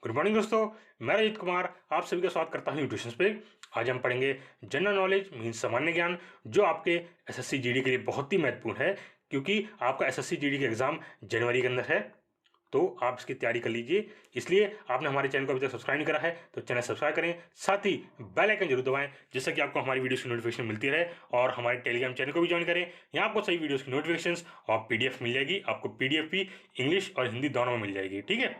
Good morning दोस्तों। मैं रजित कुमार आप सभी का स्वागत करता हूँ ट्यूशन पे। आज हम पढ़ेंगे जनरल नॉलेज मीन्स सामान्य ज्ञान, जो आपके एसएससी जीडी के लिए बहुत ही महत्वपूर्ण है, क्योंकि आपका एसएससी जीडी का एग्जाम जनवरी के अंदर है। तो आप इसकी तैयारी कर लीजिए। इसलिए आपने हमारे चैनल को अभी तक सब्सक्राइब नहीं करा है तो चैनल सब्सक्राइब करें, साथ ही बेल आइकन जरूर दबाएं, जिससे कि आपको हमारी वीडियोस की नोटिफिकेशन मिलती रहे। और हमारे टेलीग्राम चैनल को भी ज्वाइन करें, यहाँ आपको सही वीडियोस की नोटिफिकेशन और पीडीएफ मिल जाएगी। आपको पीडीएफ भी इंग्लिश और हिंदी दोनों में मिल जाएगी, ठीक है,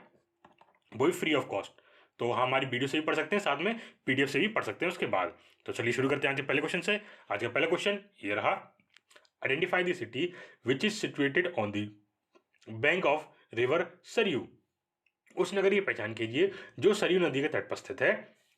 वो भी फ्री ऑफ कॉस्ट। तो हाँ, हमारी वीडियो से भी पढ़ सकते हैं, साथ में पीडीएफ से भी पढ़ सकते हैं उसके बाद। तो चलिए शुरू करते हैं आज के पहले क्वेश्चन से। आज का पहला क्वेश्चन ये रहा, identify the city which is situated on the bank of river Saryu. उस नगरी की पहचान कीजिए जो सरयू नदी के तट पर स्थित है।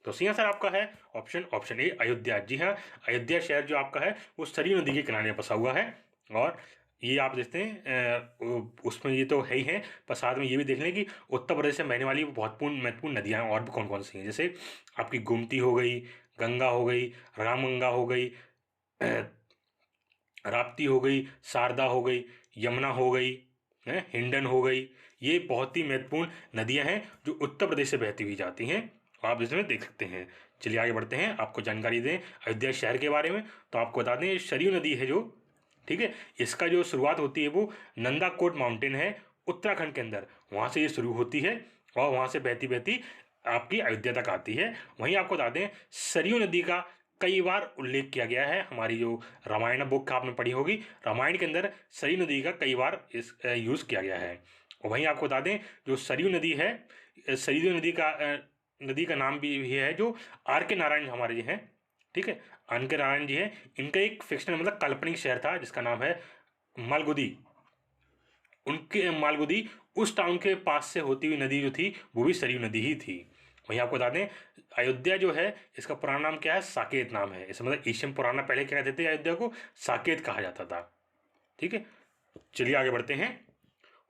तो सी आंसर आपका है ऑप्शन ए अयोध्या। जी हाँ, अयोध्या शहर जो आपका है वो सरयू नदी के किनारे बसा हुआ है। और ये आप देखते हैं उसमें ये तो है ही है, पर साथ में ये भी देख लें कि उत्तर प्रदेश से बहने वाली बहुत महत्वपूर्ण नदियाँ और भी कौन कौन सी हैं। जैसे आपकी गोमती हो गई, गंगा हो गई, रामगंगा हो गई, राप्ती हो गई, शारदा हो गई, यमुना हो गई, हिंडन हो गई। ये बहुत ही महत्वपूर्ण नदियां हैं जो उत्तर प्रदेश से बहती हुई जाती हैं, आप इसमें देख सकते हैं। चलिए आगे बढ़ते हैं, आपको जानकारी दें अयोध्या शहर के बारे में। तो आपको बता दें ये सरयू नदी है जो, ठीक है, इसका जो शुरुआत होती है वो नंदाकोट माउंटेन है उत्तराखंड के अंदर, वहाँ से ये शुरू होती है और वहाँ से बहती बहती आपकी अयोध्या तक आती है। वहीं आपको बता दें सरयू नदी का कई बार उल्लेख किया गया है। हमारी जो रामायण बुक आपने पढ़ी होगी, रामायण के अंदर सरयू नदी का कई बार इस यूज़ किया गया है। और वहीं आपको बता दें जो सरयू नदी है, सरयू नदी का नाम भी है जो आर के नारायण हमारे जी हैं, ठीक है, आर के नारायण जी हैं, इनका एक फिक्शनल मतलब काल्पनिक शहर था जिसका नाम है मालगुदी। उनके मालगुदी उस टाउन के पास से होती हुई नदी जो थी वो भी सरयू नदी ही थी। वहीं आपको बता दें अयोध्या जो है इसका पुराना नाम क्या है, साकेत नाम है। इसका मतलब एशियन पुराना पहले क्या कहते थे, अयोध्या को साकेत कहा जाता था, ठीक है। चलिए आगे बढ़ते हैं।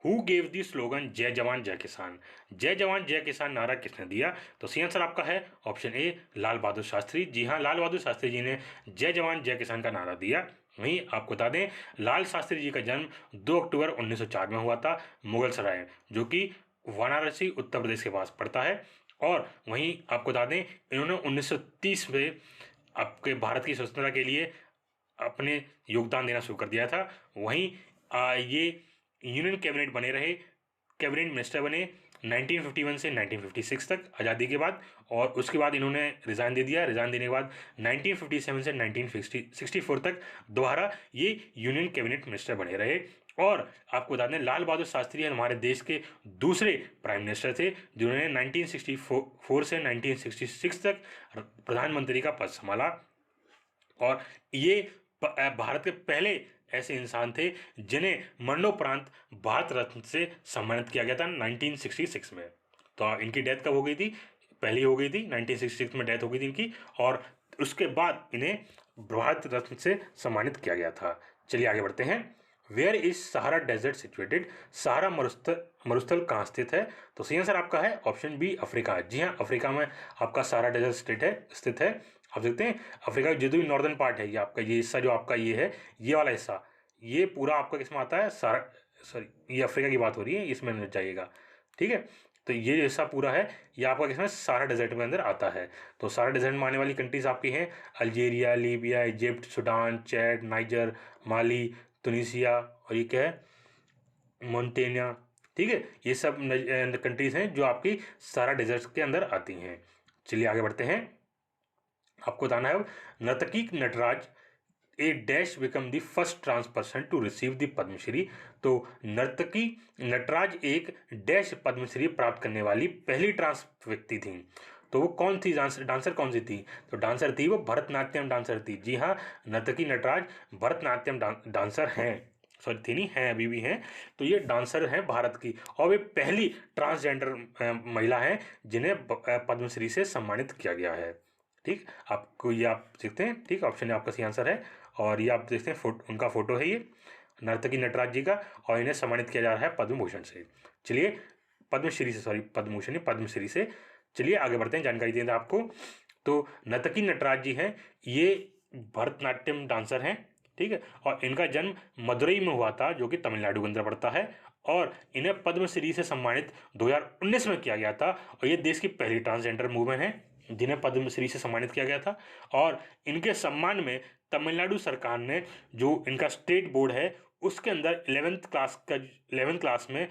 हु गेव दी स्लोगन जय जवान जय किसान। जय जवान जय किसान नारा किसने दिया? तो सी आंसर आपका है ऑप्शन ए लाल बहादुर शास्त्री। जी हाँ, लाल बहादुर शास्त्री जी ने जय जवान जय किसान का नारा दिया। वहीं आपको बता दें लाल शास्त्री जी का जन्म 2 अक्टूबर 1904 में हुआ था मुगल सराय, जो कि वाराणसी उत्तर प्रदेश के पास पड़ता है। और वहीं आपको बता दें इन्होंने 1930 में आपके भारत की स्वतंत्रता के लिए अपने योगदान देना शुरू कर दिया था। वहीं ये यूनियन कैबिनेट बने रहे, कैबिनेट मिनिस्टर बने 1951 से 1956 तक आज़ादी के बाद। और उसके बाद इन्होंने रिज़ाइन दे दिया। रिज़ाइन देने के बाद 1957 से 1964 तक दोबारा ये यूनियन कैबिनेट मिनिस्टर बने रहे। और आपको बता दें लाल बहादुर शास्त्री हमारे देश के दूसरे प्राइम मिनिस्टर थे जिन्होंने 1964 से 1966 तक प्रधानमंत्री का पद संभाला। और ये भारत के पहले ऐसे इंसान थे जिन्हें मरणोपरांत भारत रत्न से सम्मानित किया गया था 1966 में। तो इनकी डेथ कब हो गई थी? पहली हो गई थी 1966 में डेथ हो गई थी इनकी, और उसके बाद इन्हें भारत रत्न से सम्मानित किया गया था। चलिए आगे बढ़ते हैं। Where is Sahara desert situated. Sahara मरुस्थल कहाँ स्थित है? तो सही आंसर आपका है ऑप्शन बी अफ्रीका। जी हाँ, अफ्रीका में आपका सहारा डेजर्ट स्थित है। आप देखते हैं अफ्रीका का जो भी नॉर्दर्न पार्ट है, ये आपका ये हिस्सा जो आपका ये है, ये वाला हिस्सा, ये पूरा आपका किसमें आता है? सॉरी, ये अफ्रीका की बात हो रही है, इसमें न जाइएगा, ठीक है। तो ये हिस्सा पूरा है, ये आपका किसमें? सहारा डेजर्ट में अंदर आता है। तो सहारा डेजर्ट में आने वाली कंट्रीज आपकी हैं Algeria, Libya, Egypt, Sudan, Chad, Niger, Mali, Tunisia, और ये क्या है? मोन्टेनिया, ठीक है। ये सब कंट्रीज हैं जो आपकी सहारा डेजर्ट के अंदर आती हैं। चलिए आगे बढ़ते हैं। आपको बताना है Narthaki Nataraj a dash become the first trans person to receive the Padmashri. तो नर्तकी नटराज एक डैश पद्मश्री प्राप्त करने वाली पहली ट्रांस व्यक्ति थी। तो वो कौन थी? डांसर कौन सी थी? तो डांसर थी वो भरतनाट्यम डांसर थी। जी हाँ, नर्तकी नटराज भरतनाट्यम डांसर हैं, सॉरी थी नहीं, हैं, अभी भी हैं। तो ये डांसर हैं भारत की, और वे पहली ट्रांसजेंडर महिला हैं जिन्हें पद्मश्री से सम्मानित किया गया है, ठीक। आपको ये आप देखते हैं, ठीक, ऑप्शन आपका सही आंसर है। और ये आप देखते हैं उनका फोटो है ये नर्तकी नटराज जी का, और इन्हें सम्मानित किया जा रहा है पद्म भूषण से। चलिए पद्मश्री से, सॉरी पद्मभूषण नहीं, पद्मश्री से। चलिए आगे बढ़ते हैं, जानकारी दें आपको। तो नर्तकी नटराज जी हैं, ये भरतनाट्यम डांसर हैं, ठीक है। और इनका जन्म मदुरई में हुआ था जो कि तमिलनाडु के अंदर पड़ता है। और इन्हें पद्मश्री से सम्मानित 2019 में किया गया था। और ये देश की पहली ट्रांसजेंडर वुमेन है जिन्हें पद्मश्री से सम्मानित किया गया था। और इनके सम्मान में तमिलनाडु सरकार ने जो इनका स्टेट बोर्ड है उसके अंदर 11th क्लास में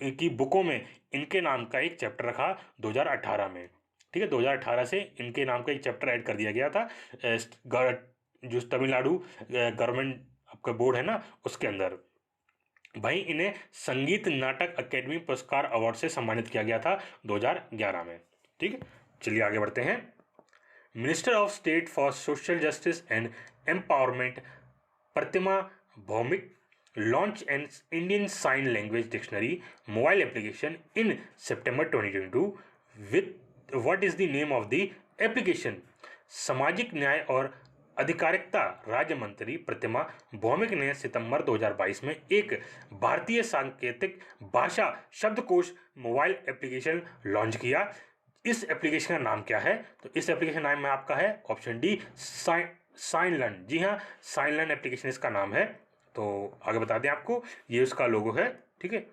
की बुकों में इनके नाम का एक चैप्टर रखा 2018 में। ठीक है, 2018 से इनके नाम का एक चैप्टर ऐड कर दिया गया था जो तमिलनाडु गवर्नमेंट आपका बोर्ड है ना उसके अंदर। भाई इन्हें संगीत नाटक अकेडमी पुरस्कार अवार्ड से सम्मानित किया गया था 2011 में। ठीक है, चलिए आगे बढ़ते हैं। Minister of state for social justice and empowerment Pratima Bhowmik launch an Indian sign language dictionary mobile application in September 2022 with what is the name of the application. सामाजिक न्याय और अधिकारिता राज्य मंत्री प्रतिमा भौमिक ने सितंबर 2022 में एक भारतीय सांकेतिक भाषा शब्दकोश मोबाइल एप्लीकेशन लॉन्च किया। इस एप्लीकेशन का नाम क्या है? तो इस एप्लीकेशन नाम में आपका है ऑप्शन डी साइन लर्न। जी हाँ, साइन लर्न एप्लीकेशन इसका नाम है। तो आगे बता दें आपको, ये उसका लोगो है। ठीक है,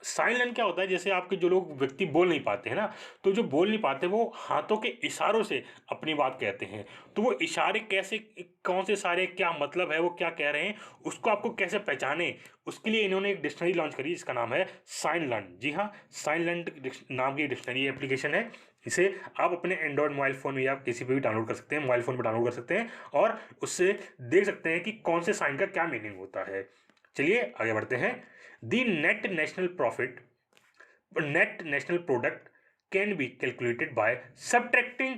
साइन लर्न क्या होता है, जैसे आपके जो लोग व्यक्ति बोल नहीं पाते हैं ना, तो जो बोल नहीं पाते वो हाथों के इशारों से अपनी बात कहते हैं। तो वो इशारे कैसे, कौन से इशारे, क्या मतलब है, वो क्या कह रहे हैं, उसको आपको कैसे पहचाने, उसके लिए इन्होंने एक डिक्शनरी लॉन्च करी जिसका नाम है साइन लर्न। जी हाँ, साइन लर्न नाम की डिक्शनरी एप्लीकेशन है। इसे आप अपने एंड्रॉयड मोबाइल फ़ोन या किसी पे भी डाउनलोड कर सकते हैं, मोबाइल फ़ोन पर डाउनलोड कर सकते हैं और उससे देख सकते हैं कि कौन से साइन का क्या मीनिंग होता है। चलिए आगे बढ़ते हैं। The net national product can be calculated by subtracting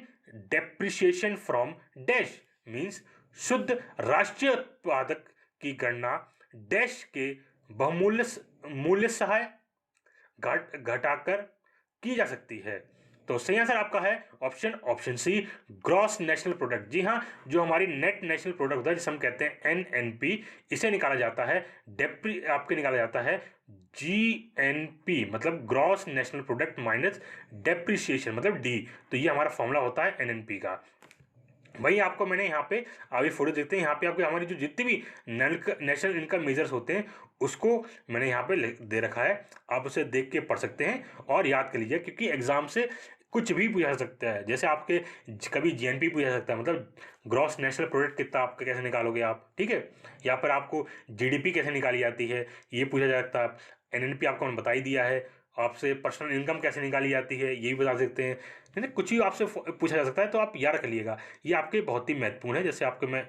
depreciation from dash. Means शुद्ध राष्ट्रीय उत्पादक की गणना डैश के बहुमूल्य मूल्य सहाय घटाकर की जा सकती है। तो सही आंसर आपका है option C gross national product. जी हाँ, जो हमारी नेट नेशनल प्रोडक्ट होता है जिसे हम कहते हैं एनएनपी, इसे निकाला जाता है आपके निकाला जाता है जीएनपी मतलब gross national product minus depreciation मतलब डी। तो ये हमारा फॉर्मूला होता है एनएनपी का। भाई आपको मैंने यहाँ पे अभी फोटो देखते हैं, यहाँ पे आपको हमारी जो जितनी भी नेशनल इनकम मेजर्स होते हैं उसको मैंने यहाँ पे दे रखा है। आप उसे देख के पढ़ सकते हैं और याद कर लीजिए, क्योंकि एग्जाम से कुछ भी पूछा जा सकता है। जैसे आपके कभी जीएनपी पूछा जा सकता है, मतलब ग्रॉस नेशनल प्रोडक्ट कितना आपका कैसे निकालोगे आप। ठीक है, या फिर आपको जीडीपी कैसे निकाली जाती है ये पूछा जा सकता है। एनएनपी आपको मैंने बता ही दिया है। आपसे पर्सनल इनकम कैसे निकाली जाती है ये भी बता सकते हैं। नहीं, कुछ ही आपसे पूछा जा सकता है, तो आप याद रख लीजिएगा। ये आपके बहुत ही महत्वपूर्ण है। जैसे आपके मैं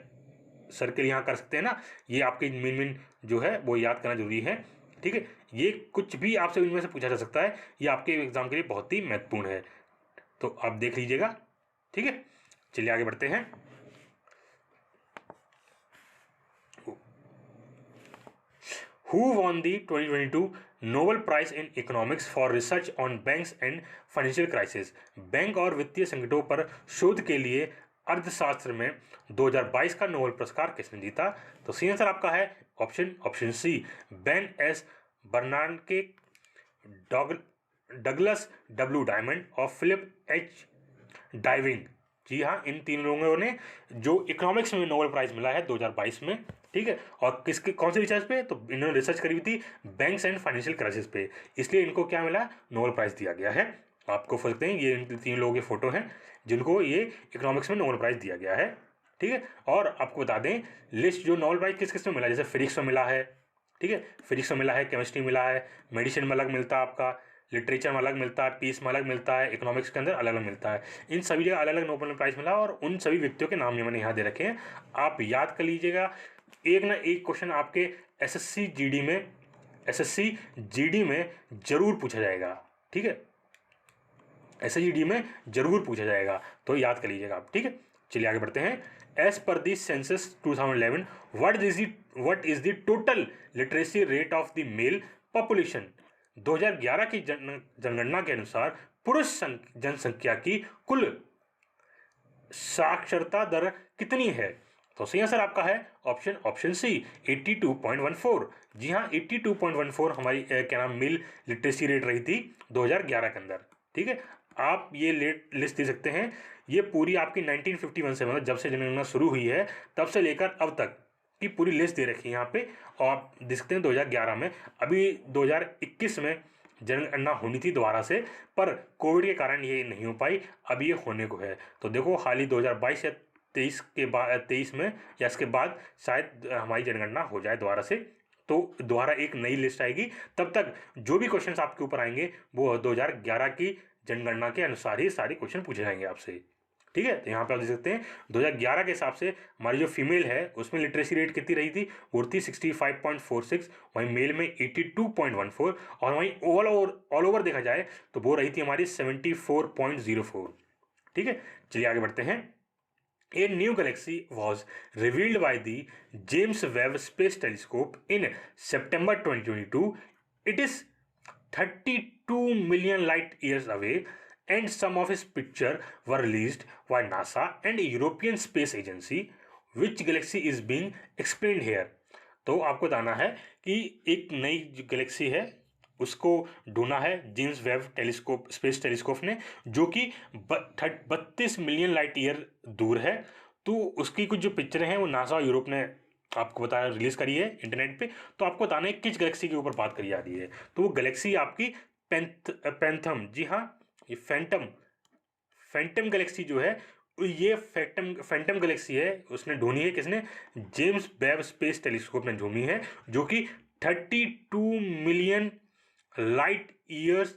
सर्कल यहाँ कर सकते हैं ना, ये आपके मेन जो है वो याद करना जरूरी है। ठीक है, ये कुछ भी आपसे इनमें से पूछा जा सकता है, ये आपके एग्जाम के लिए बहुत ही महत्वपूर्ण है, तो आप देख लीजिएगा। ठीक है, चलिए आगे बढ़ते हैं। Who won the 2022 Nobel prize in economics for research on banks and financial crisis. Bank और वित्तीय संकटों पर शोध के लिए अर्थशास्त्र में 2022 का नोबेल पुरस्कार किसने जीता? तो सही आंसर आपका है option C Ben S Bernanke, Douglas W Diamond और फिलिप एच डाइविंग। जी हाँ, इन तीन लोगों ने जो इकोनॉमिक्स में नोबेल प्राइज मिला है 2022 में। ठीक है, और किसके कौन से रिसर्च पे? तो इन्होंने रिसर्च करी हुई थी बैंक्स एंड फाइनेंशियल क्राइसिस पे, इसलिए इनको क्या मिला? नोबेल प्राइज दिया गया है। आपको देख सकते हैं ये इन तीन लोगों के फोटो हैं जिनको ये इकोनॉमिक्स में नोबेल प्राइज दिया गया है। ठीक है, और आपको बता दें लिस्ट जो नोबेल प्राइज किस किस में मिला, जैसे फिजिक्स में मिला है। ठीक है, फिजिक्स में मिला है, केमिस्ट्री मिला है, मेडिसिन में अलग मिलता है आपका, लिटरेचर में अलग मिलता है, पीस में अलग मिलता है, इकोनॉमिक्स के अंदर अलग अलग मिलता है। इन सभी जगह अलग अलग नोबेल प्राइज मिला और उन सभी व्यक्तियों के नाम मैंने यहाँ दे रखे हैं, आप याद कर लीजिएगा। एक ना एक क्वेश्चन आपके एसएससी जीडी में जरूर पूछा जाएगा। ठीक है, एसएससी जीडी में जरूर पूछा जाएगा, तो याद कर लीजिएगा आप। ठीक है, चलिए आगे बढ़ते हैं। As per the census 2011 what is the total literacy rate of the male population. 2011 की जनगणना के अनुसार पुरुष जनसंख्या की कुल साक्षरता दर कितनी है? तो सही आंसर आपका है ऑप्शन सी 82.14। जी हाँ, 82.14 हमारी क्या नाम मेल लिटरेसी रेट रही थी 2011 के अंदर। ठीक है, आप ये लिस्ट दे सकते हैं, ये पूरी आपकी 1951 से मतलब जब से जनगणना शुरू हुई है तब से लेकर अब तक की पूरी लिस्ट दे रखी है यहाँ पे, और आप देख सकते हैं 2011 में। अभी 2021 में जनगणना होनी थी दोबारा से, पर कोविड के कारण ये नहीं हो पाई, अब ये होने को है। तो देखो हाल ही 2022 या 23 के बाद, 23 में या इसके बाद शायद हमारी जनगणना हो जाए दोबारा से, तो दोबारा एक नई लिस्ट आएगी। तब तक जो भी क्वेश्चंस आपके ऊपर आएंगे वो 2011 की जनगणना के अनुसार ही सारे क्वेश्चन पूछे जाएंगे आपसे, ठीक है। तो यहाँ पे आप देख सकते हैं 2011 के हिसाब से हमारी जो फीमेल है उसमें लिटरेसी रेट कितनी रही थी, वो थी 65.46, वहीं मेल में 82.14, और वहीं ऑल ओवर देखा जाए तो वो रही थी हमारी 74.04, ठीक है। चलिए आगे बढ़ते हैं। A new galaxy was revealed by the James Webb Space Telescope in September 2022. It is 32 million light years away, and some of its pictures were released by NASA and European Space Agency. Which galaxy is being explained here? तो आपको बताना है कि एक नई Galaxy है, उसको ढूंढा है James Webb telescope, space telescope ने, जो कि 32 मिलियन लाइट ईयर दूर है। तो उसकी कुछ जो पिक्चरें हैं वो नासा और यूरोप ने आपको बताया रिलीज करी है इंटरनेट पे। तो आपको बताना है किस गैलेक्सी के ऊपर बात करी जा रही है। तो वो गैलेक्सी आपकी पैंथम, जी हाँ, ये फैंटम गैलेक्सी जो है, ये फैंटम गैलेक्सी है, उसने ढूंढी है किसने, जेम्स वेब स्पेस टेलीस्कोप ने ढूंढी है, जो कि 32 मिलियन लाइट ईयर्स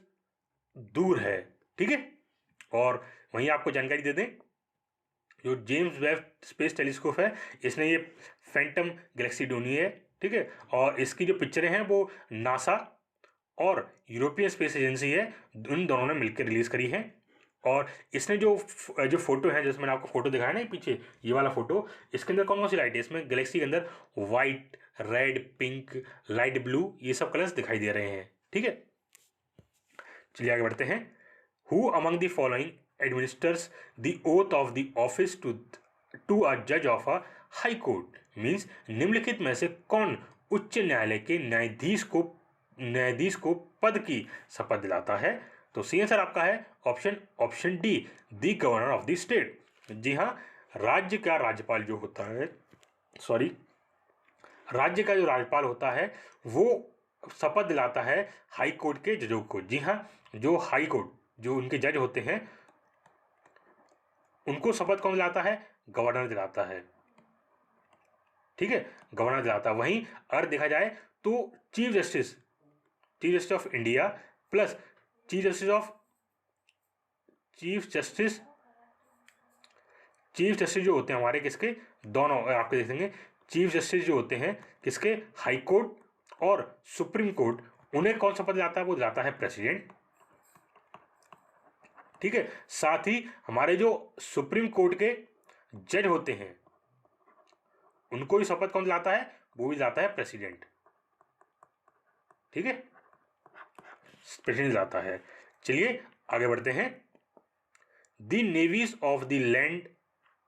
दूर है, ठीक है। और वहीं आपको जानकारी दे दें, जो जेम्स वेब स्पेस टेलीस्कोप है इसने ये फैंटम गैलेक्सी ढूंढी है, ठीक है। और इसकी जो पिक्चरें हैं वो नासा और यूरोपियन स्पेस एजेंसी है, उन दोनों ने मिलकर रिलीज करी है। और इसने जो फोटो है, जैसे मैंने आपको फोटो दिखाया ना पीछे, ये वाला फोटो, इसके अंदर कौन कौन सी लाइट है, इसमें गैलेक्सी के अंदर white, red, pink, light blue, ये सब कलर्स दिखाई दे रहे हैं, ठीक है। चलिए आगे बढ़ते हैं। Who among the following administers the oath of the office to a जज of a high court, means निम्नलिखित में से कौन उच्च न्यायालय के न्यायाधीश को पद की शपथ दिलाता है। तो सी आंसर आपका है option D, the governor of the state. जी हाँ, राज्य का राज्यपाल जो होता है, सॉरी, राज्य का जो राज्यपाल होता है वो शपथ दिलाता है हाई कोर्ट के जजों को। जी हाँ, जो हाई कोर्ट, जो उनके जज होते हैं, उनको शपथ कौन दिलाता है, गवर्नर दिलाता है, ठीक है, गवर्नर दिलाता है। वहीं अगर देखा जाए तो chief justice of India plus chief justice जो होते हैं हमारे किसके, दोनों आपके देखेंगे, चीफ जस्टिस जो होते हैं किसके, हाई कोर्ट और सुप्रीम कोर्ट, उन्हें कौन शपथ दिलाता है, वो दिलाता है प्रेसिडेंट, ठीक है। साथ ही हमारे जो सुप्रीम कोर्ट के जज होते हैं उनको भी शपथ कौन दिलाता है, वो भी दिलाता है प्रेसिडेंट, ठीक है, प्रेसिडेंट दिलाता है। चलिए आगे बढ़ते हैं। The navies of the land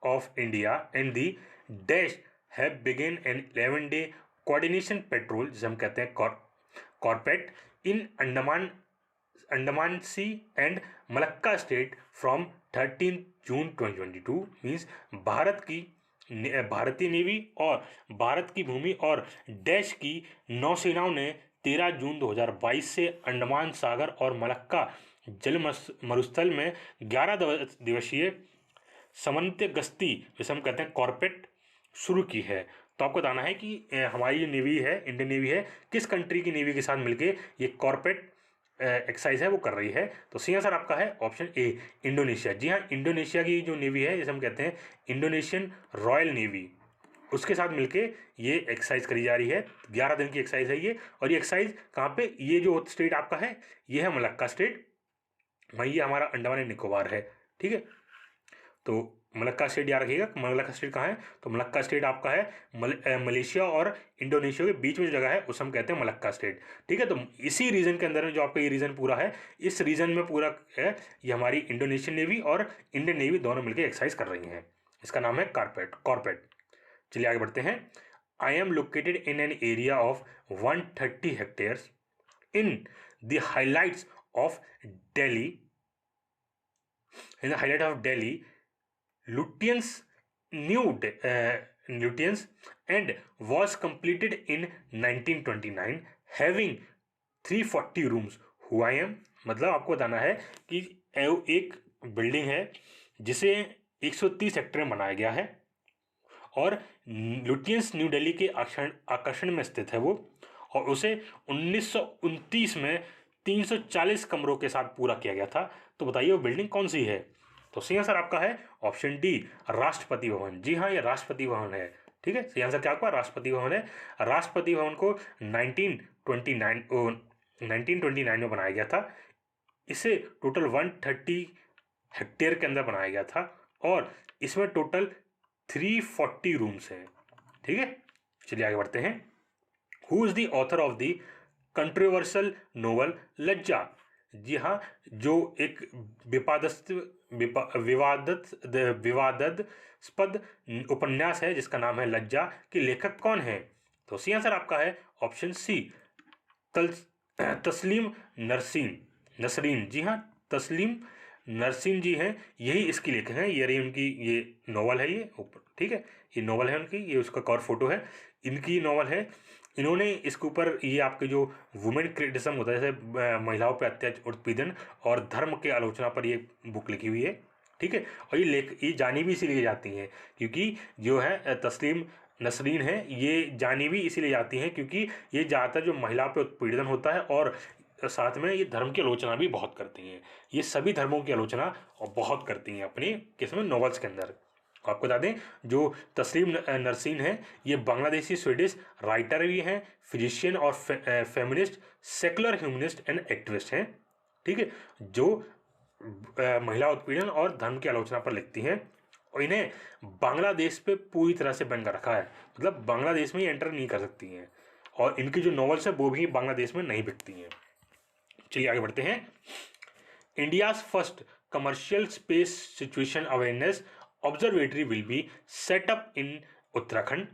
of India and the dash have begun an 11-day coordination patrol, जिसे हम कहते हैं CORPAT, in Andaman sea and Malacca strait from 13 June 2022, means भारतीय नेवी और भारत की भूमि और डैश की नौसेनाओं ने 13 जून 2022 से अंडमान सागर और मलक्का जल मरुस्थल में 11 दिवसीय समन्वित गश्ती, जिसे हम कहते हैं कॉर्पेट, शुरू की है। तो आपको बताना है कि हमारी जो नेवी है, इंडियन नेवी है, किस कंट्री की नेवी के साथ मिलके ये कॉर्पेट एक्सरसाइज है वो कर रही है। तो सी आंसर आपका है ऑप्शन ए, इंडोनेशिया। जी हाँ, इंडोनेशिया की जो नेवी है, जिसे हम कहते हैं इंडोनेशियन रॉयल नेवी, उसके साथ मिलके ये एक्सरसाइज करी जा रही है। 11 दिन की एक्सरसाइज है ये। और ये एक्सरसाइज कहाँ पे, ये जो स्टेट आपका है ये है मलक्का स्टेट, वहीं ये हमारा अंडमान एंड निकोबार है, ठीक है। तो मलक्का स्टेट याद रखिएगा, मलक्का स्टेट कहाँ है, तो मलक्का स्टेट आपका है मलेशिया और इंडोनेशिया के बीच में जो जगह है उसे हम कहते हैं मलक्का स्टेट, ठीक है। तो इसी रीजन के अंदर में जो आपका ये रीजन पूरा है, इस रीजन में पूरा है ये हमारी इंडोनेशियन नेवी और इंडियन नेवी दोनों मिलकर एक्सरसाइज कर रही हैं। इसका नाम है कॉर्पेट। चलिए आगे बढ़ते हैं। I am located in an area of 130 hectares in the highlights of Delhi, Lutyens and was completed in 1929 having 340 rooms. Who I am, मतलब आपको बताना है कि एक बिल्डिंग है जिसे 130 सेक्टर में बनाया गया है और लुटियंस न्यू दिल्ली के आकर्षण में स्थित है वो, और उसे 1929 में 340 कमरों के साथ पूरा किया गया था। तो बताइए वो बिल्डिंग कौन सी है? तो सही आंसर आपका है ऑप्शन डी, राष्ट्रपति भवन। जी हाँ, ये राष्ट्रपति भवन है। ठीक है, सही आंसर क्या आपका राष्ट्रपति भवन है। राष्ट्रपति भवन को 1929 में बनाया गया था। इसे टोटल 130 हेक्टेयर के अंदर बनाया गया था और इसमें टोटल 340 रूम्स हैं। ठीक है, चलिए आगे बढ़ते हैं। Who is the author of the controversial novel लज्जा? जी हाँ, जो एक विवादास्पद उपन्यास है जिसका नाम है लज्जा, के लेखक कौन है? तो सही आंसर आपका है ऑप्शन सी, तस्लीम नसरीन। जी हाँ, तस्लीम नरसिन जी हैं, यही इसकी लेखक हैं। ये रही उनकी ये नॉवल है, ये ऊपर। ठीक है, ये नॉवल है उनकी, ये उसका कवर फोटो है, इनकी नॉवल है। इन्होंने इसके ऊपर ये आपके जो वुमेन क्रिटिसिज्म होता है, जैसे महिलाओं पे अत्याचार, उत्पीड़न और धर्म के आलोचना पर ये बुक लिखी हुई है। ठीक है, और ये जानी भी इसीलिए जाती हैं क्योंकि जो है तस्लीम नसरीन है, ये जानी भी इसीलिए जाती हैं क्योंकि ये ज़्यादातर जो महिला पे उत्पीड़न होता है और साथ में ये धर्म की आलोचना भी बहुत करती हैं। ये सभी धर्मों की आलोचना बहुत करती हैं अपनी किस्म नॉवेल्स के अंदर। आपको बता दें जो तस्लीम नरसीन है, ये बांग्लादेशी स्वीडिश राइटर भी हैं, फिजिशियन और feminist, secular humanist and activist हैं। ठीक है, जो महिला उत्पीड़न और धर्म की आलोचना पर लिखती हैं और इन्हें बांग्लादेश पे पूरी तरह से बैन कर रखा है, मतलब बांग्लादेश में ही एंटर नहीं कर सकती हैं और इनकी जो नॉवेल्स है वो भी बांग्लादेश में नहीं बिकती हैं। चलिए आगे बढ़ते हैं। India's first commercial space situation awareness observatory will be set up in Uttarakhand.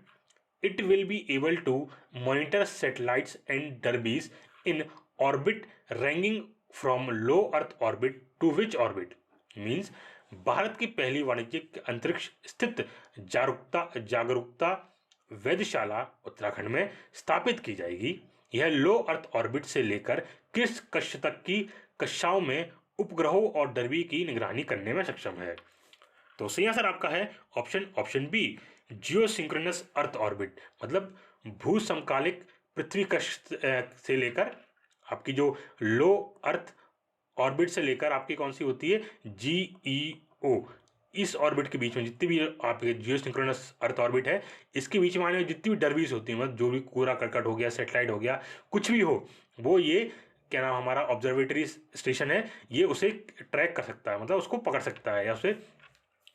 It will be able to monitor satellites and derbies in orbit ranging from low Earth orbit to which orbit? Means Bharat की पहली वाणिज्यिक अंतरिक्ष स्थित जागरूकता वेधशाला उत्तराखंड में स्थापित की जाएगी। यह लो अर्थ ऑर्बिट से लेकर किस कक्ष तक की कक्षाओं में उपग्रहों और डरबी की निगरानी करने में सक्षम है। तो सही आंसर आपका है ऑप्शन बी, जियो सिंक्रोनस अर्थ ऑर्बिट, मतलब भू समकालिक पृथ्वी कक्ष से लेकर आपकी जो लो अर्थ ऑर्बिट से लेकर आपकी कौन सी होती है, GEO, इस ऑर्बिट के बीच में जितनी भी आपके जियो सिंक्रोनस अर्थ ऑर्बिट है, इसके बीच में आने वाली जितनी भी डरबीज होती है, मतलब जो भी कूड़ा करकट हो गया, सेटेलाइट हो गया, कुछ भी हो, वो ये क्या नाम हमारा ऑब्जर्वेटरी स्टेशन है, ये उसे ट्रैक कर सकता है, मतलब उसको पकड़ सकता है या उसे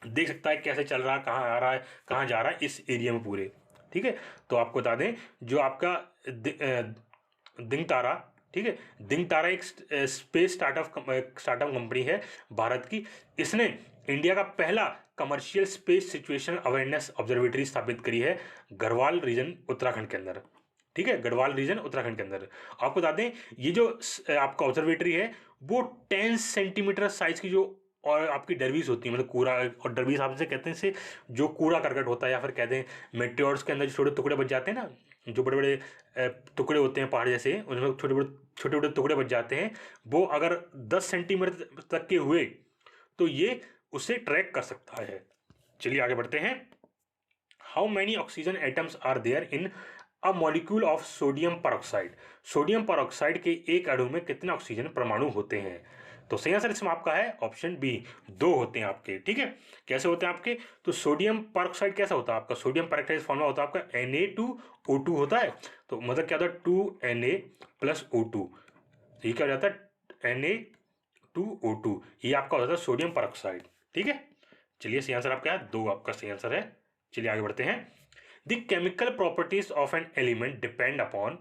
देख सकता है कैसे चल रहा है, कहाँ आ रहा है, कहाँ जा रहा है इस एरिया में पूरे। ठीक है, तो आपको बता दें जो आपका दिंग तारा, ठीक है, दिंग तारा एक स्पेस स्टार्टअप कंपनी है भारत की। इसने इंडिया का पहला commercial space situation awareness observatory स्थापित करी है गढ़वाल रीजन उत्तराखंड के अंदर। ठीक है, गढ़वाल रीजन उत्तराखंड के अंदर। आपको बता दें ये जो आपका ऑब्जर्वेटरी है वो 10 सेंटीमीटर साइज की जो और आपकी डरबीज होती है, मतलब कूड़ा, और डरबीज आपसे कहते हैं से जो कूड़ा करकट होता है, या फिर कहते हैं मेट्योर्स के अंदर जो छोटे टुकड़े बच जाते हैं ना, जो बड़े बड़े टुकड़े होते हैं पहाड़ जैसे, उनमें छोटे बड़े टुकड़े बच जाते हैं, वो अगर 10 सेंटीमीटर तक के हुए तो ये उसे ट्रैक कर सकता है। चलिए आगे बढ़ते हैं। How many oxygen atoms are there in a molecule of sodium peroxide? Sodium peroxide के एक अणु में कितने ऑक्सीजन परमाणु होते हैं? तो सही आंसर इसमें आपका है ऑप्शन बी, 2 होते हैं आपके। ठीक है, कैसे होते हैं आपके, तो सोडियम परऑक्साइड कैसा होता है आपका, सोडियम परऑक्साइड फॉर्मूला होता है आपका Na2O2 होता है। तो मतलब क्या होता है 2Na + O2, ये क्या हो जाता है Na2O2, ये आपका होता है सोडियम परऑक्साइड। ठीक है, चलिए सही आंसर आपका है 2, आपका सही आंसर है। चलिए आगे बढ़ते हैं। The chemical properties of an element depend upon,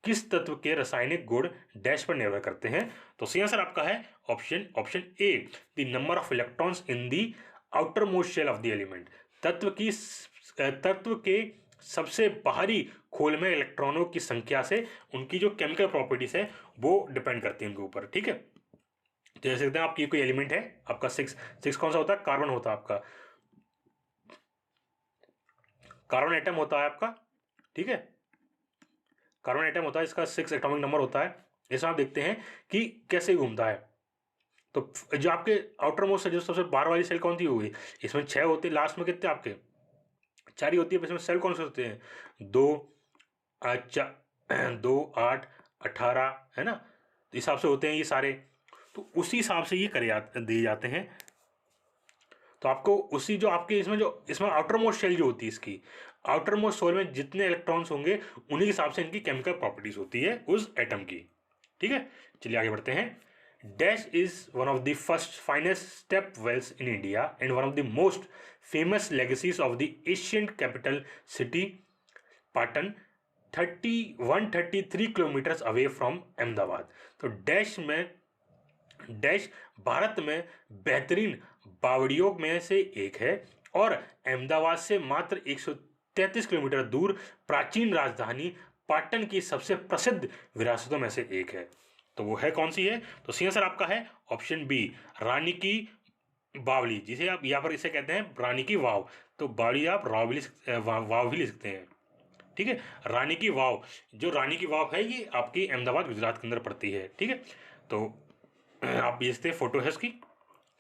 किस तत्व के रासायनिक गुण डैश पर निर्भर करते हैं? तो सही आंसर आपका है option A, the number of electrons in the outermost shell of the element, तत्व के सबसे बाहरी खोल में इलेक्ट्रॉनों की संख्या से उनकी जो केमिकल प्रॉपर्टीज है वो डिपेंड करती है उनके ऊपर। ठीक है, तो जैसे कहते हैं आपकी कोई एलिमेंट है आपका 6 कौन सा होता है, कार्बन होता है आपका। कार्बन एटम होता है आपका, ठीक है, कार्बन एटम होता है, इसका 6 एटॉमिक नंबर होता है। इसमें आप देखते हैं कि कैसे घूमता है। तो जो आपके आउटर मोस्ट जो सबसे बाहर वाली सेल कौन सी होगी, इसमें 6 होते हैं, लास्ट में कितने आपके 4 ही होती है। इसमें सेल कौन से होते हैं, 2 2 8 18 है ना, तो इस हिसाब से होते हैं ये सारे। तो उसी हिसाब से ये दिए जाते हैं। तो आपको उसी जो आपके इसमें आउटर मोस्ट शेल जो होती है, इसकी आउटर मोस्ट शेल में जितने इलेक्ट्रॉन्स होंगे उन्हीं के हिसाब से इनकी केमिकल प्रॉपर्टीज होती है उस एटम की, ठीक है। चलिए आगे बढ़ते हैं। Dash is one of the first finest step wells in India and one of the most famous legacies of the ancient capital city Patan 133 kilometres away from Ahmedabad. तो डैश भारत में बेहतरीन बावड़ियों में से एक है और अहमदाबाद से मात्र 133 किलोमीटर दूर प्राचीन राजधानी पाटन की सबसे प्रसिद्ध विरासतों में से एक है। तो वो है कौन सी है, तो सी आंसर आपका है ऑप्शन बी, रानी की बावली, जिसे आप यहाँ पर इसे कहते हैं रानी की वाव। तो बावली आप वाव भी लिख सकते हैं, ठीक है। रानी की वाव, जो रानी की वाव है ये आपकी अहमदाबाद गुजरात के अंदर पड़ती है, ठीक है। तो आप देखते हैं फोटो है उसकी,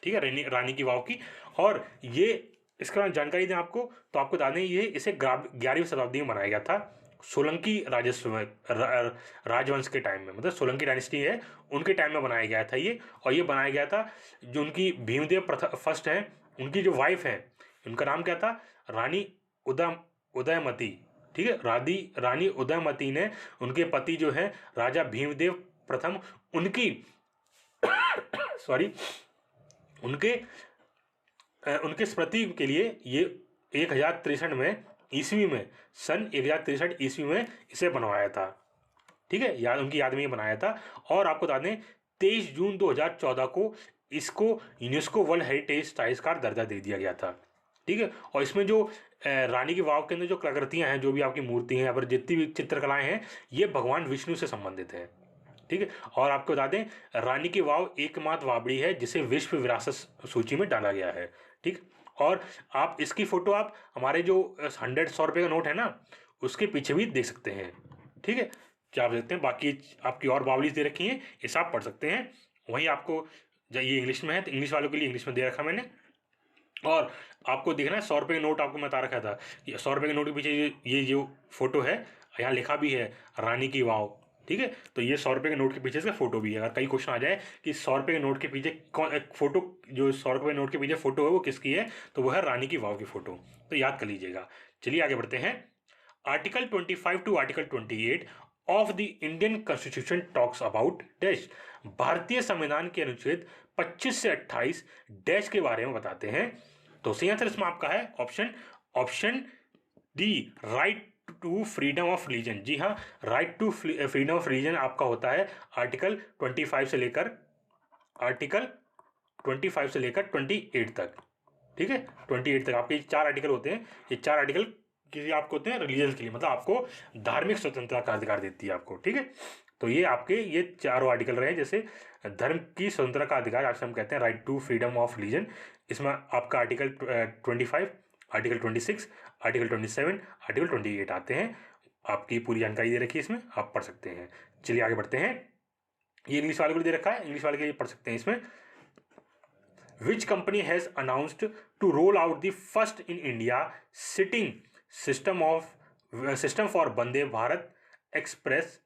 ठीक है, रानी की वाव की। और ये इसका जानकारी दें आपको, तो आपको बता दें ये इसे 11वीं शताब्दी में बनाया गया था, सोलंकी राजस्व में राजवंश के टाइम में, मतलब सोलंकी डायनेस्टी है उनके टाइम में बनाया गया था ये। और ये बनाया गया था, जो उनकी भीमदेव फर्स्ट है, उनकी जो वाइफ है उनका नाम क्या था, रानी उदयमती, ठीक है। रानी उदयमती ने उनके पति जो है राजा भीमदेव प्रथम उनकी सॉरी उनके स्मृति के लिए ये 1063 में ईस्वी में, सन 1063 ईस्वी में इसे बनवाया था, ठीक है, उनकी याद में ये बनाया था। और आपको बता दें 23 जून 2014 को इसको यूनेस्को वर्ल्ड हेरिटेज साइट का दर्जा दे दिया गया था, ठीक है। और इसमें जो रानी की वाव के अंदर जो कलाकृतियाँ हैं, जो भी आपकी मूर्ति हैं या फिर जितनी भी चित्रकलाएं हैं, ये भगवान विष्णु से संबंधित है, ठीक है। और आपको बता दें रानी की वाव एकमात्र वावड़ी है जिसे विश्व विरासत सूची में डाला गया है, ठीक। और आप इसकी फोटो आप हमारे जो 100 रुपये का नोट है ना उसके पीछे भी देख सकते हैं, ठीक है। क्या आप देखते हैं, बाकी आपकी और बावलीज दे रखी हैं, इसे आप पढ़ सकते हैं। वहीं आपको ये इंग्लिश में है तो इंग्लिश वालों के लिए इंग्लिश में दे रखा मैंने। और आपको देखना है 100 रुपये का नोट आपको मैं बता रखा था, 100 रुपये के नोट के पीछे ये जो फोटो है, यहाँ लिखा भी है रानी की वाव, ठीक है। तो ये 100 रुपये के नोट के पीछे इसका फोटो भी है। अगर कई क्वेश्चन आ जाए कि 100 रुपये के नोट के पीछे कौन फोटो, जो 100 रुपये नोट के पीछे फोटो है वो किसकी है, तो वो है रानी की वाव की फोटो, तो याद कर लीजिएगा। चलिए आगे बढ़ते हैं। Article 25 to article 28 of the Indian constitution talks about dash. भारतीय संविधान के अनुच्छेद 25 से 28 डैश के बारे में बताते हैं। तो सही आंसर इसमें आपका है option D, right to freedom of religion. जी हाँ, right to freedom of religion आपका होता है आर्टिकल 25 से लेकर 28 तक, ठीक है। 28 तक आपके 4 आर्टिकल होते हैं। ये 4 आर्टिकल किसी आपको होते हैं रिलीजन के लिए, मतलब आपको धार्मिक स्वतंत्रता का अधिकार देती है आपको, ठीक है। तो ये आपके ये चारों आर्टिकल रहे, जैसे धर्म की स्वतंत्रता का अधिकार आपसे हम कहते हैं right to freedom of religion. इसमें आपका आर्टिकल 25, आर्टिकल 26, आर्टिकल 27, आर्टिकल 28 आते हैं। आपकी पूरी जानकारी दे रखी है इसमें, आप पढ़ सकते हैं। चलिए आगे बढ़ते हैं। ये इंग्लिश वाले को दे रखा है, इंग्लिश वाले के लिए पढ़ सकते हैं इसमें। Which company has announced to roll out the first in India seating system for Vande Bharat express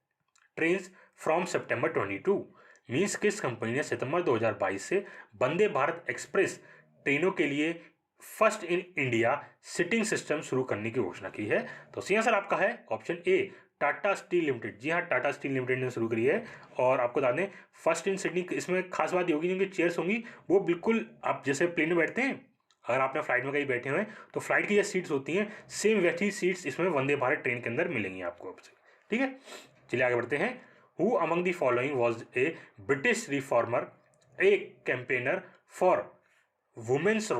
train from September 22। Means किस कंपनी ने सितंबर 2022 से वंदे भारत एक्सप्रेस ट्रेनों के लिए first in India seating system शुरू करने की घोषणा की है। तो सी आंसर आपका है option A, Tata steel limited. जी हाँ, टाटा स्टील लिमिटेड ने शुरू करी है। और आपको बता दें फर्स्ट इन सिटिंग, इसमें खास बात ये होगी जिनकी चेयर्स होंगी वो बिल्कुल आप जैसे प्लेन में बैठते हैं, अगर आपने फ्लाइट में कहीं बैठे हुए हैं तो फ्लाइट की जो सीट्स होती हैं सेम वैसी सीट्स इसमें वंदे भारत ट्रेन के अंदर मिलेंगी आपको आपसे, ठीक है। चलिए आगे बढ़ते हैं। Who among the following was a British reformer, a campaigner for women's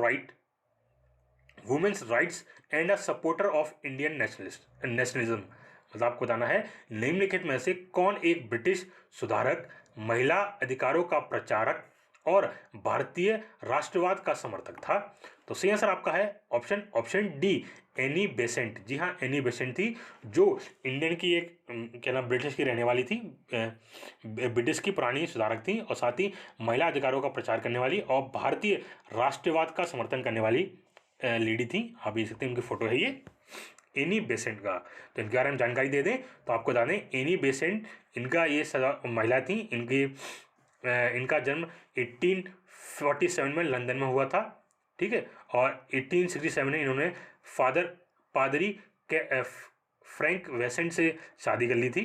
rights and a supporter of Indian nationalism. मतलब आपको बताना है निम्नलिखित में से कौन एक ब्रिटिश सुधारक, महिला अधिकारों का प्रचारक और भारतीय राष्ट्रवाद का समर्थक था। तो सही आंसर आपका है ऑप्शन डी, एनी बेसेंट। जी हाँ, एनी बेसेंट थी, जो इंडियन की एक क्या नाम ब्रिटिश की रहने वाली थी, ब्रिटिश की पुरानी सुधारक थी, और साथ ही महिला अधिकारों का प्रचार करने वाली और भारतीय राष्ट्रवाद का समर्थन करने वाली लेडी थी। आप देख सकते हैं उनकी फोटो है ये, एनी बेसेंट का। तो इनके बारे में जानकारी दे दें तो आपको बता दें, एनी बेसेंट इनका ये महिला थी। इनका जन्म 1847 में लंदन में हुआ था, ठीक है। और 1867 में इन्होंने पादरी के फ्रैंक वेसेंट से शादी कर ली थी,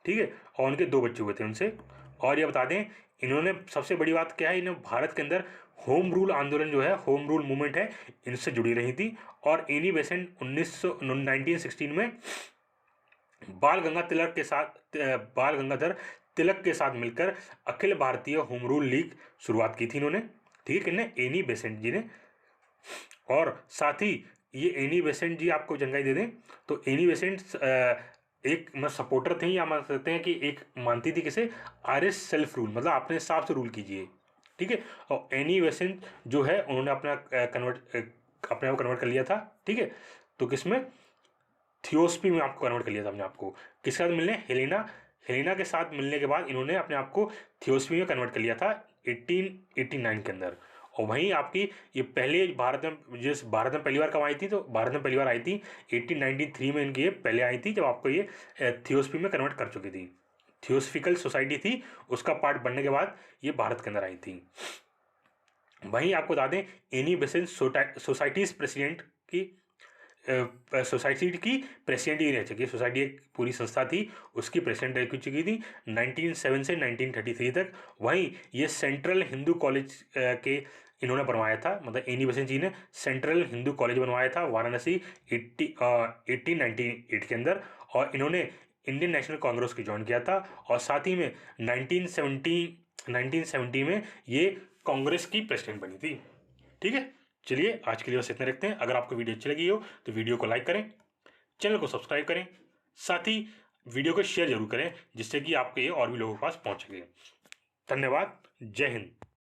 ठीक है। और उनके 2 बच्चे हुए थे उनसे। और ये बता दें, इन्होंने सबसे बड़ी बात क्या है, इन्हें भारत के अंदर होम रूल आंदोलन जो है, होम रूल मूवमेंट है, इनसे जुड़ी रही थी। और एनी बेसेंट 1916 में बाल गंगाधर तिलक के साथ मिलकर Akhil Bharatiya home rule league शुरुआत की थी इन्होंने, ठीक है, किन्ने, एनी बेसेंट जी ने। और साथ ही ये एनी बेसेंट जी आपको जानकारी दे दें तो एनी बेसेंट एक सपोर्टर थे, या मान सकते हैं कि एक मानती थी किसे, आर्य सेल्फ रूल, मतलब अपने हिसाब से रूल कीजिए, ठीक है। और एनी बेसेंट जो है उन्होंने अपने आप कन्वर्ट कर लिया था, ठीक है। तो किसमें, थियोसफी में आपको कन्वर्ट कर लिया था अपने आप को। किसके साथ मिलने, हेलेना के साथ मिलने के बाद इन्होंने अपने आप को थियोसफी में कन्वर्ट कर लिया था 1889 के अंदर। और वहीं आपकी ये पहले भारत में पहली बार कब आई थी, तो भारत में पहली बार आई थी 1893 में, इनकी ये पहले आई थी जब आपको ये थियोसफी में कन्वर्ट कर चुकी थी। थियोसफिकल सोसाइटी थी, उसका पार्ट बनने के बाद ये भारत के अंदर आई थी। वहीं आपको बता दें, एनी बेसेंट सोसाइटीज प्रेसिडेंट की सोसाइटी की प्रेसिडेंट ही रह चुकी है। सोसाइटी एक पूरी संस्था थी, उसकी प्रेसिडेंट रह चुकी थी 1907 से 1933 तक। वहीं ये सेंट्रल हिंदू कॉलेज के इन्होंने बनवाया था, मतलब एनी बेसेंट जी ने सेंट्रल हिंदू कॉलेज बनवाया था वाराणसी 1898 के अंदर। और इन्होंने इंडियन नेशनल कांग्रेस की ज्वाइन किया था। और साथ ही में 1970 में ये कांग्रेस की प्रेसिडेंट बनी थी, ठीक है। चलिए आज के लिए बस इतना रखते हैं। अगर आपको वीडियो अच्छी लगी हो तो वीडियो को लाइक करें, चैनल को सब्सक्राइब करें, साथ ही वीडियो को शेयर जरूर करें, जिससे कि आपके ये और भी लोगों के पास पहुंच सके। धन्यवाद, जय हिंद।